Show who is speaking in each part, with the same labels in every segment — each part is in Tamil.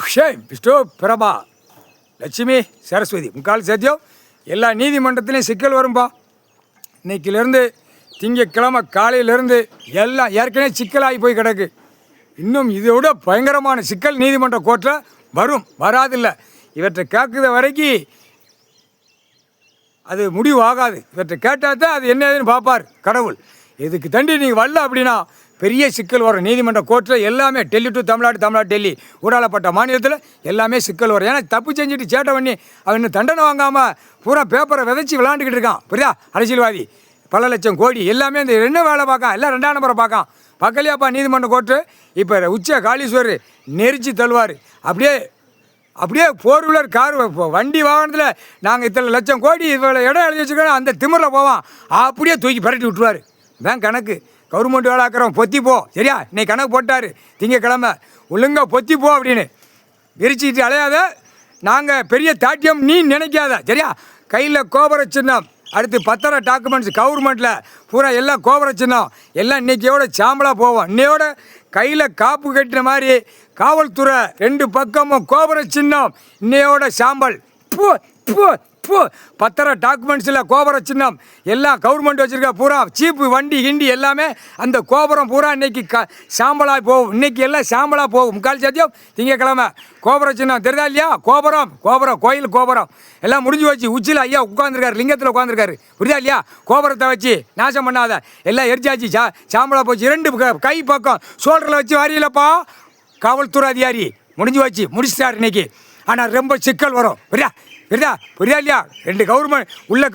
Speaker 1: விஷ்ணு பிரபா லட்சுமி சரஸ்வதி முக்கால் சத்தியம் எல்லா நீதிமன்றத்திலையும் சிக்கல் வரும்பா. இன்னைக்கிலேருந்து திங்கக்கிழமை காலையிலேருந்து எல்லாம் ஏற்கனவே சிக்கலாகி போய் கிடக்கு. இன்னும் இதை விட பயங்கரமான சிக்கல் நீதிமன்ற கோர்ட்டில் வரும், வராதில்லை. இவற்றை கேட்குற வரைக்கும் அது முடிவு ஆகாது. இவற்றை கேட்டால் தான் அது என்னதுன்னு பார்ப்பார் கடவுள். இதுக்கு தண்டி நீங்கள் வரல அப்படின்னா பெரிய சிக்கல் வரும். நீதிமன்ற கோர்ட்டில் எல்லாமே டெல்லி டு தமிழ்நாடு, தமிழ்நாடு டெல்லி ஊடாளப்பட்ட மாநிலத்தில் எல்லாமே சிக்கல் வரும். ஏன்னா தப்பு செஞ்சுட்டு சேட்டை பண்ணி அவன் இன்னும் தண்டனை வாங்காமல் பூரா பேப்பரை விதைச்சி விளாண்டுக்கிட்டு இருக்கான். புரியுதா? அரசியல்வாதி பல லட்சம் கோடி எல்லாமே இந்த என்ன வேலை பார்க்கான், எல்லாம் 2ஆம் நம்பரை பார்க்கான். பக்கலையாப்பா நீதிமன்ற கோர்ட்டு இப்போ உச்ச காளீஸ்வரர் நெரிச்சு தள்ளுவார். அப்படியே ஃபோர் வீலர் கார் வண்டி வாகனத்தில் நாங்கள் இத்தனை லட்சம் கோடி இவ்வளோ இடம் எழுதி வச்சுக்கணும் அந்த திமிரில் போவான். அப்படியே தூக்கி பரட்டி விட்டுருவார். தான் கணக்கு. கவர்மெண்ட் வேலை ஆக்கிறோம் பொத்தி போ, சரியா? இன்னைக்கு கணக்கு போட்டார் திங்கக்கிழமை ஒழுங்காக பொத்தி போ அப்படின்னு. விரிச்சிட்டு அலையாத, நாங்கள் பெரிய தாட்டியம் நீ நினைக்காத, சரியா? கையில் கோபுர சின்னம், அடுத்து பத்திர டாக்குமெண்ட்ஸ் கவர்மெண்ட்டில் பூரா எல்லாம் கோபுர சின்னம் எல்லாம் இன்றைக்கியோட சாம்பலாக போவோம். இன்னையோட கையில் காப்பு கட்டின மாதிரி காவல்துறை 2 பக்கமும் கோபுர சின்னம் இன்னையோட சாம்பல். பத்திர டாக்குமெண்ட்ஸில் கோபுர சின்னம் எல்லாம் கவர்மெண்ட் வச்சுருக்க பூரா சீப்பு வண்டி கிண்டி எல்லாமே அந்த கோபுரம் பூரா இன்னைக்கு சாம்பலாக போகும். இன்றைக்கி எல்லாம் சாம்பலாக போகும். முக்கால் சத்தியம் திங்கக்கிழமை கோபுர சின்னம் தெரியுதா இல்லையா? கோபுரம் கோயில் கோபுரம் எல்லாம் முடிஞ்சு வச்சு உச்சியில் ஐயா உட்காந்துருக்காரு, லிங்கத்தில் உட்காந்துருக்காரு. புரியுதா இல்லையா? கோபுரத்தை வச்சு நாசம் பண்ணாத, எல்லாம் எரிச்சாச்சு, சாம்பலாக போச்சு. 2 கை பக்கம் சோல்டரில் வச்சு வாரியலப்பா காவல்துறை அதிகாரி. முடிஞ்சு வச்சு முடிச்சிட்டார் இன்னைக்கு. ஆனால் ரொம்ப சிக்கல் வரும். புரியுதா இல்லையா? 2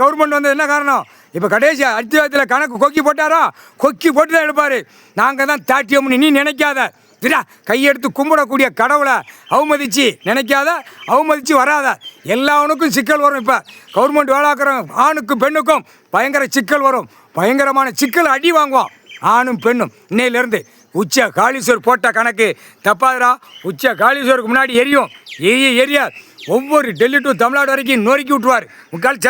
Speaker 1: கவர்மெண்ட் வந்தது என்ன காரணம்? இப்போ கடைசி அத்தியாயத்தில் கணக்கு கொக்கி போட்டாரா? கொக்கி போட்டு தான் எடுப்பார். நாங்கள் தான் தாட்டியம்னு நீ நினைக்காத, சரியா? கையெடுத்து கும்பிடக்கூடிய கடவுளை அவமதிச்சு நினைக்காத, அவமதித்து வராத. எல்லாவனுக்கும் சிக்கல் வரும். இப்போ கவர்மெண்ட் வேலைக்கிறவங்க ஆணுக்கும் பெண்ணுக்கும் பயங்கர சிக்கல் வரும். பயங்கரமான சிக்கல் அடி வாங்குவோம் ஆணும் பெண்ணும். இன்னையிலேருந்து உச்ச காளீஸ்வர் போட்ட கணக்கு தப்பாதுரா. உச்ச காளீஸ்வருக்கு முன்னாடி எரியும். எரிய ஒவ்வொரு டெல்லி டு தமிழ்நாடு வரைக்கும் நொறுக்கி விட்டுருவார். முக்கால்